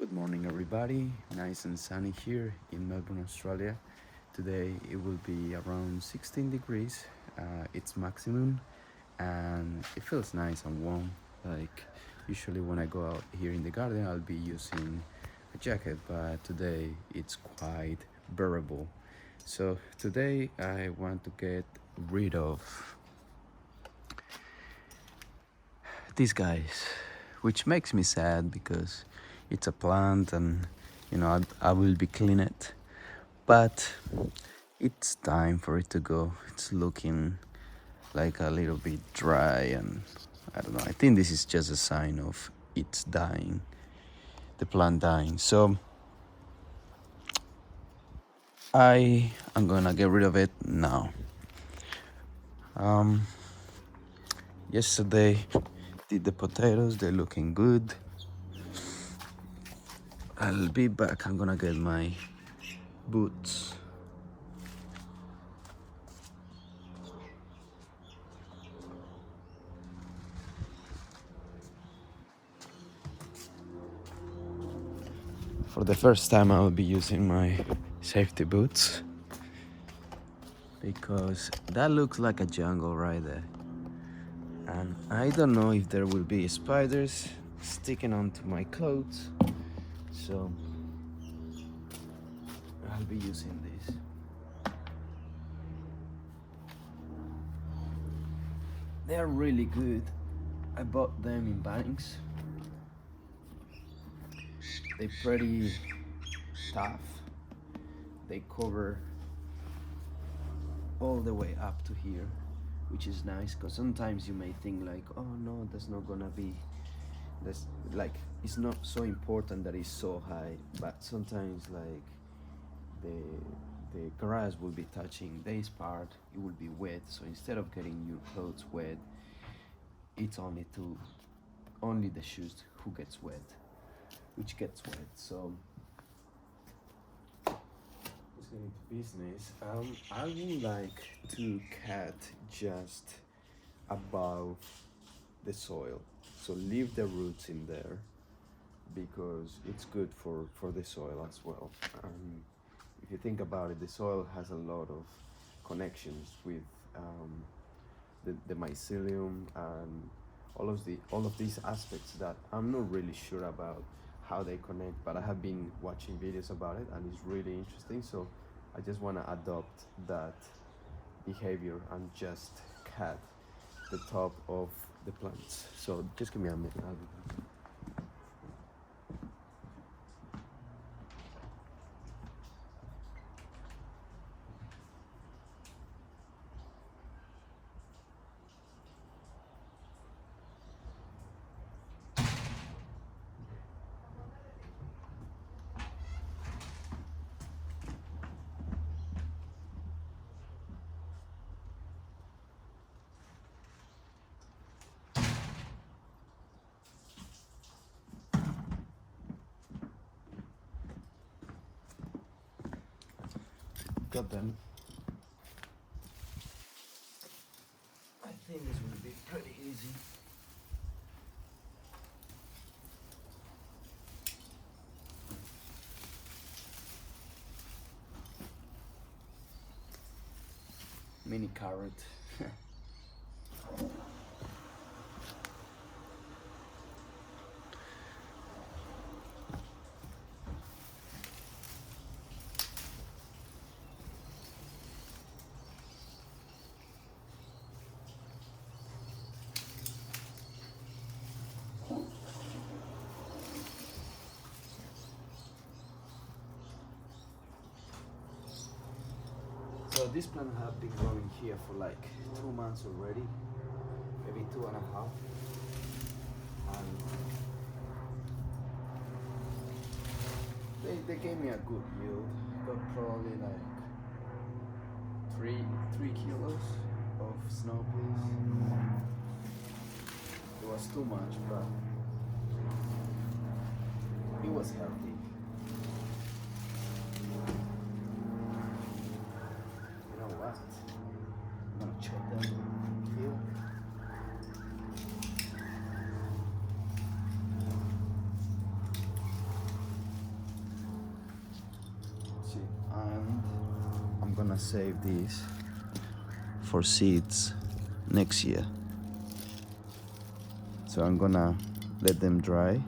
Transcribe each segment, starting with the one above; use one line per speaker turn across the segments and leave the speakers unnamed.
Good morning, everybody. Nice and sunny here in Melbourne, Australia. Today it will be around 16 degrees. It's maximum, and it feels nice and warm. Like usually when I go out here in the garden, I'll be using a jacket, but today it's quite bearable. So today I want to get rid of these guys, which makes me sad because it's a plant and I will be clean it, but it's time for it to go. It's looking like a little bit dry, and I don't know. I think this is just a sign of it's dying, the plant dying. So I am gonna get rid of it now. Um, Yesterday did the potatoes. They're looking good. I'll be back. I'm gonna get my boots. For the first time, I will be using my safety boots because that looks like a jungle right there. And I don't know if there will be spiders sticking onto my clothes, so I'll be using these. They're really good. I bought them in Bunnings. They're pretty tough. They cover all the way up to here, which is nice because sometimes you may think like, oh no, there's not gonna be, that's like, it's not so important that it's so high, but sometimes like the grass will be touching this part, it will be wet, so instead of getting your clothes wet, it's only the shoes who gets wet, which gets wet. So let's get into business. I would like to cut just above the soil, so leave the roots in there because it's good for the soil as well. If you think about it, the soil has a lot of connections with the mycelium and all of these aspects that I'm not really sure about how they connect, but I have been watching videos about it and it's really interesting. So I just want to adopt that behavior and just cut the top of the plants. So just give me a minute. I'll be back. Got them. I think this will be pretty easy. Mini carrot. So this plant have been growing here for like 2 months already, maybe 2.5. And they gave me a good yield. Got probably like three kilos of snow peas. It was too much, but it was healthy. You know what? I'm gonna chop them here. gonna save these for seeds next year. So I'm gonna let them dry.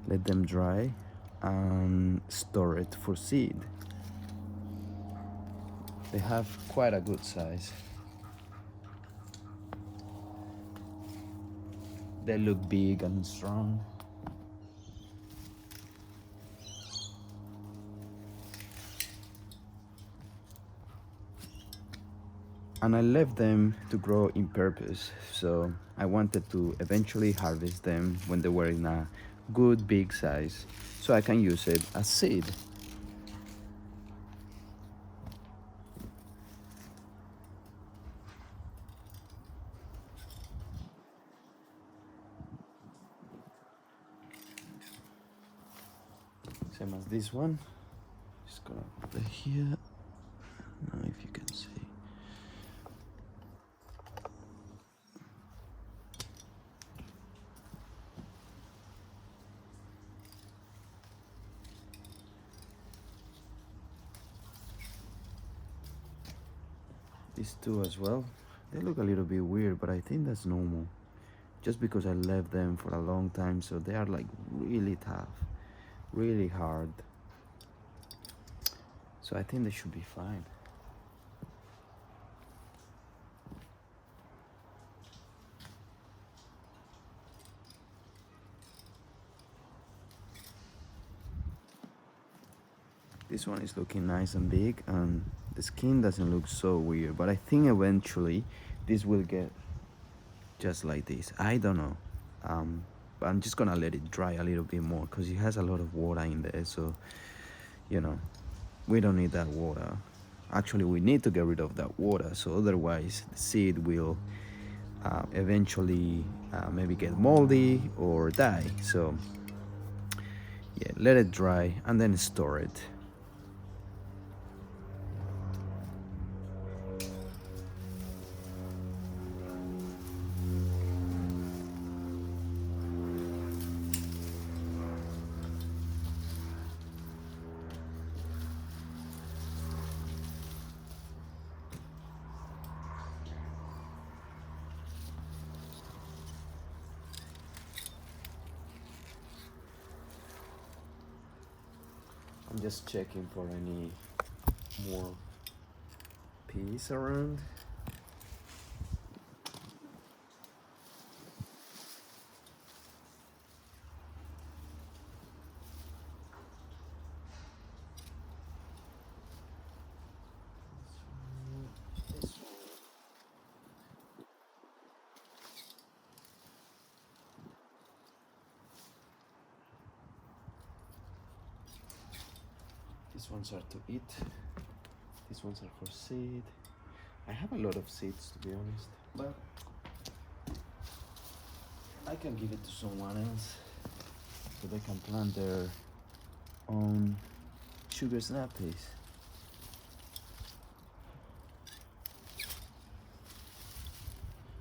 Let them dry and store it for seed. They have quite a good size. They look big and strong. And I left them to grow in purpose, so I wanted to eventually harvest them when they were in a good big size, so I can use it as seed. Same as this one. Just gonna put it here. I don't know if you can see. These two as well. They look a little bit weird, but I think that's normal. Just because I left them for a long time, so they are like really tough, really hard. So I think they should be fine. This one is looking nice and big, and the skin doesn't look so weird, but I think eventually this will get just like this. I don't know, but I'm just gonna let it dry a little bit more because it has a lot of water in there, so you know, we don't need that water. Actually, we need to get rid of that water, so otherwise the seed will eventually maybe get moldy or die. So yeah, let it dry and then store it. I'm just checking for any more peas around. These ones are to eat. These ones are for seed. I have a lot of seeds, to be honest, but I can give it to someone else so they can plant their own sugar snap peas.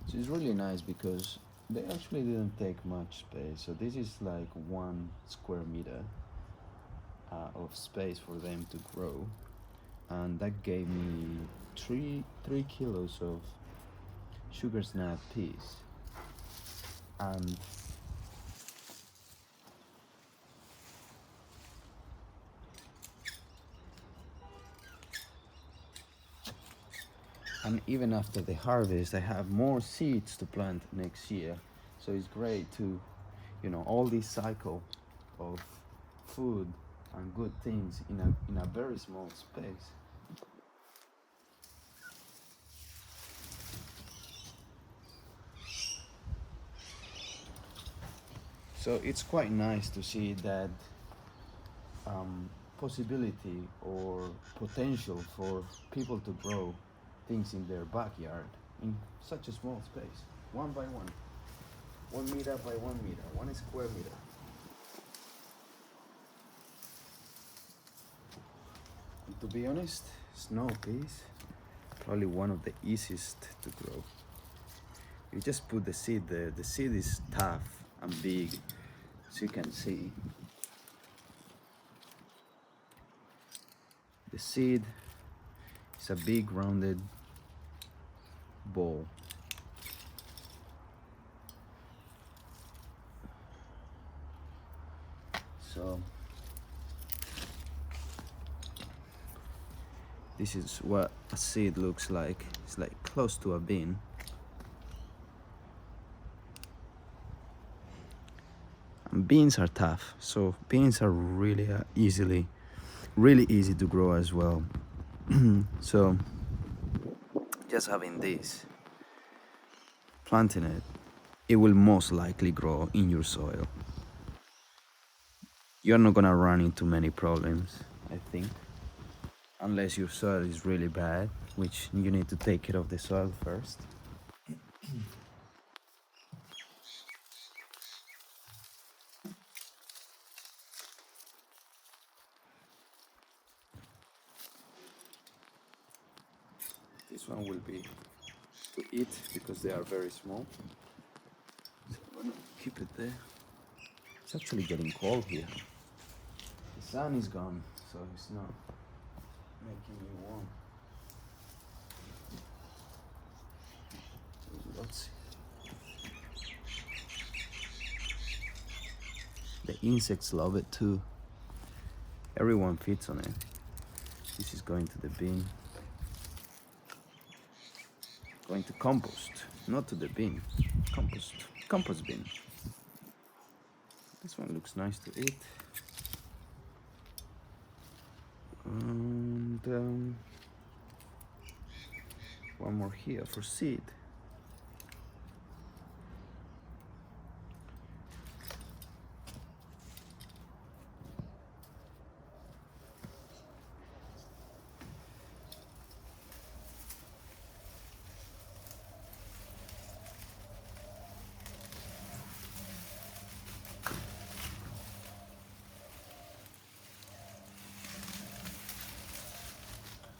So it's really nice because they actually didn't take much space. So this is like 1 square meter of space for them to grow, and that gave me three kilos of sugar snap peas. And even after the harvest, I have more seeds to plant next year. So it's great to, you know, all this cycle of food and good things in a very small space. So it's quite nice to see that possibility or potential for people to grow things in their backyard in such a small space, 1 by 1, 1 meter by 1 meter, 1 square meter. And to be honest, snow peas probably one of the easiest to grow. You just put the seed there. The seed is tough and big, so you can see. The seed is a big rounded ball. So this is what a seed looks like. It's like close to a bean. And beans are tough, so beans are really really easy to grow as well. So just having this, planting it, it will most likely grow in your soil. You're not gonna run into many problems, I think, unless your soil is really bad, which you need to take care of the soil first. This one will be to eat because they are very small. So I'm gonna keep it there. It's actually getting cold here. The sun is gone, so it's not making me warm. Let's see. The insects love it too. Everyone feeds on it. This is going to the bin. Going to compost, not to the bin. Compost bin. This one looks nice to eat. And one more here for seed.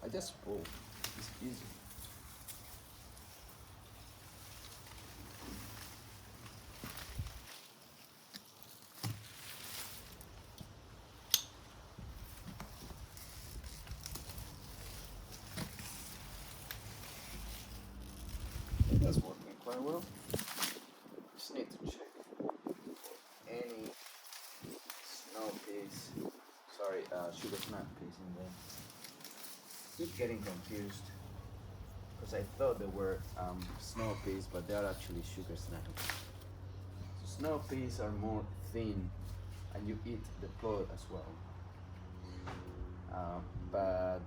I just pull. It's easy. That's working quite well. Just need to check for any snow peas. Sorry, sugar snap peas in there. Keep getting confused because I thought they were snow peas, but they are actually sugar snaps. So snow peas are more thin, and you eat the pod as well. But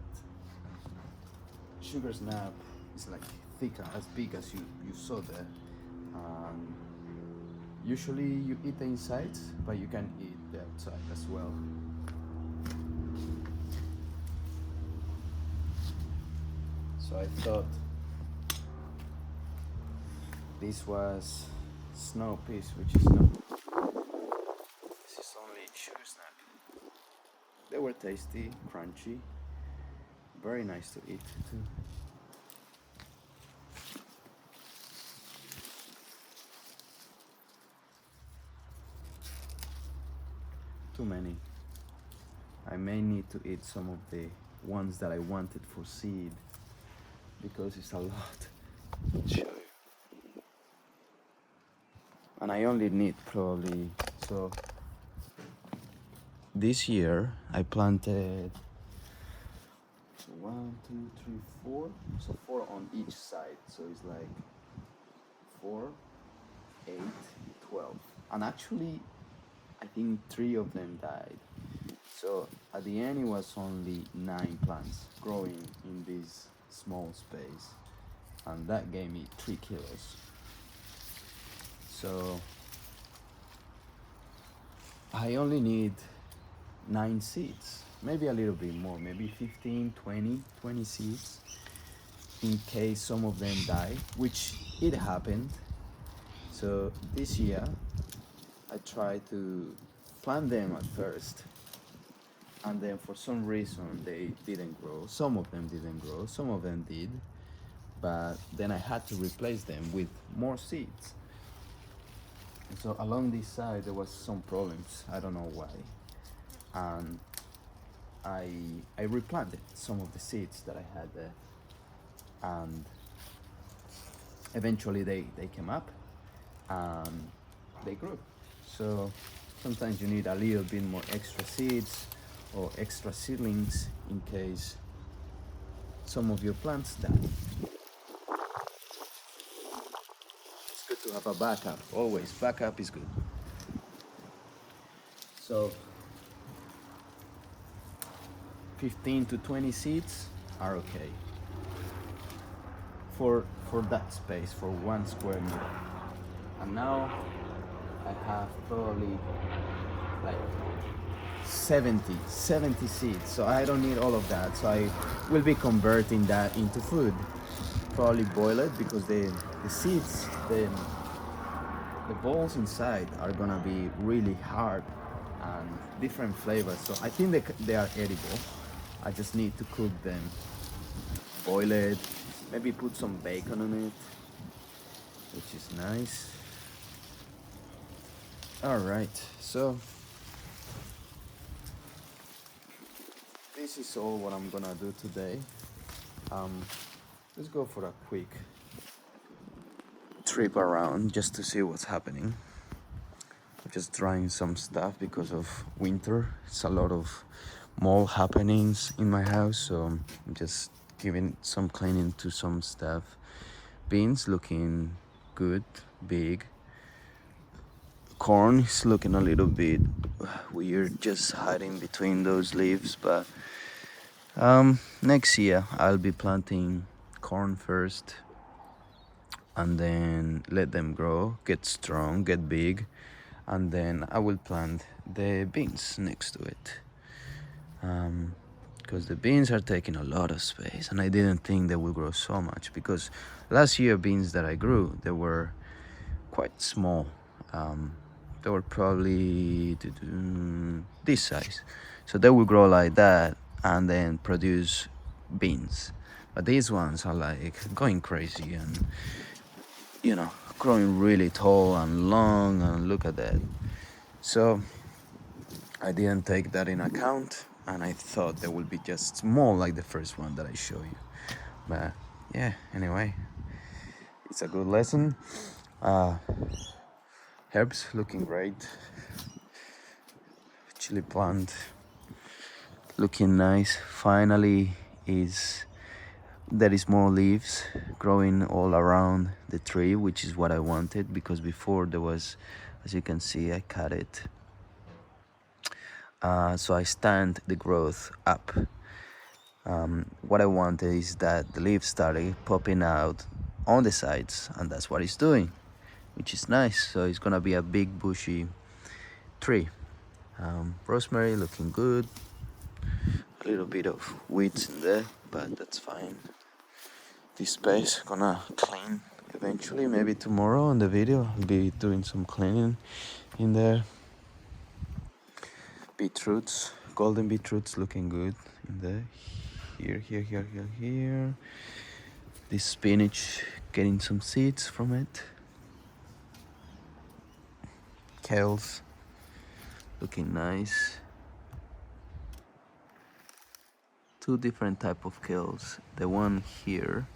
sugar snap is like thicker, as big as you saw there. Usually you eat the insides, but you can eat the outside as well. So I thought this was snow peas, which is not. This is only sugar snap. They were tasty, crunchy, very nice to eat too. Too many. I may need to eat some of the ones that I wanted for seed because it's a lot. Show you. And I only need probably, so this year I planted 1, 2, 3, 4, so 4 on each side, so it's like 4, 8, 12, and actually I think 3 of them died. So at the end it was only 9 plants growing in this small space, and that gave me 3 kilos. So I only need 9 seeds, maybe a little bit more, maybe 15, 20 seeds in case some of them die, which it happened. So this year I tried to plant them at first, and then for some reason they didn't grow. Some of them didn't grow, some of them did, but then I had to replace them with more seeds. And so along this side there was some problems, I don't know why. And I I replanted some of the seeds that I had there, and eventually they came up and they grew. So sometimes you need a little bit more extra seeds or extra seedlings in case some of your plants die. It's good to have a backup. Always, backup is good. So 15 to 20 seeds are okay for that space, for 1 square meter. And now I have probably like 70 seeds, so I don't need all of that. So I will be converting that into food, probably boil it, because the seeds, the balls inside are gonna be really hard and different flavors, so I think they are edible. I just need to cook them, boil it, maybe put some bacon on it, which is nice. All right, so this is all what I'm gonna do today. Let's go for a quick trip around just to see what's happening. I'm just drying some stuff because of winter. It's a lot of mold happenings in my house, so I'm just giving some cleaning to some stuff. Beans looking good, big. Corn is looking a little bit weird, just hiding between those leaves, but next year I'll be planting corn first and then let them grow, get strong, get big, and then I will plant the beans next to it, because the beans are taking a lot of space, and I didn't think they would grow so much, because last year beans that I grew, they were quite small. They were probably this size, so they will grow like that and then produce beans. But these ones are like going crazy and growing really tall and long, and look at that. So I didn't take that in account, and I thought they would be just small like the first one that I show you. But yeah, anyway, it's a good lesson. Herbs looking great. Chili plant looking nice. Finally there is more leaves growing all around the tree, which is what I wanted, because before there was, as you can see, I cut it. So I stand the growth up. What I wanted is that the leaves started popping out on the sides, and that's what it's doing, which is nice. So it's gonna be a big bushy tree. Rosemary looking good. A little bit of weeds in there, but that's fine. This space gonna clean eventually. Maybe tomorrow on the video I'll be doing some cleaning in there. Beetroots, golden beetroots looking good in there. Here. This spinach, getting some seeds from it. Kales looking nice. Two different type of kales. The one here,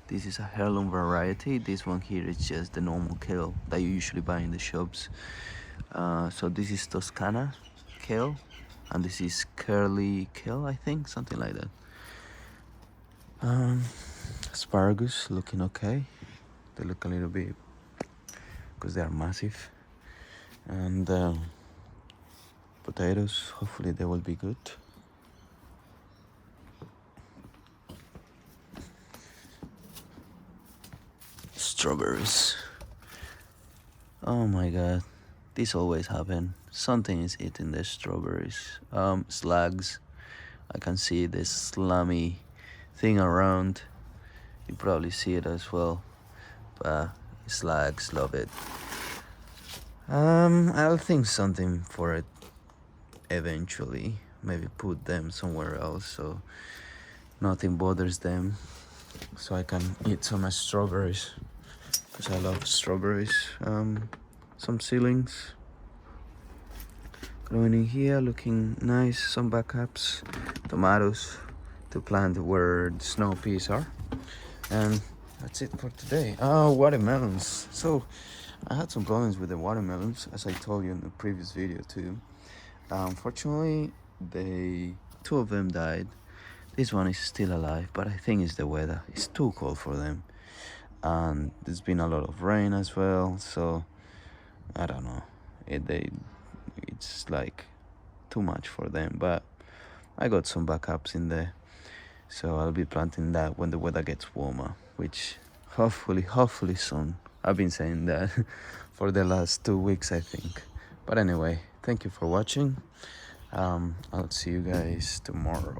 this is a heirloom variety. This one here is just the normal kale that you usually buy in the shops. So this is Toscana kale, and this is curly kale, I think, something like that. Asparagus looking okay. They look a little bit, because they are massive. And potatoes, hopefully they will be good. Strawberries. Oh my god, this always happens. Something is eating the strawberries. Slugs. I can see this slimy thing around. You probably see it as well. But slugs love it. I'll think something for it eventually. Maybe put them somewhere else so nothing bothers them, so I can eat some strawberries, because I love strawberries. Some ceilings growing in here, looking nice. Some backups, tomatoes to plant where the snow peas are. And that's it for today. Oh, watermelons. So I had some problems with the watermelons, as I told you in the previous video too. Unfortunately, two of them died. This one is still alive, but I think it's the weather. It's too cold for them, and there's been a lot of rain as well. So I don't know. It's like too much for them. But I got some backups in there, so I'll be planting that when the weather gets warmer, which hopefully soon. I've been saying that for the last 2 weeks, I think. But anyway, thank you for watching. I'll see you guys tomorrow.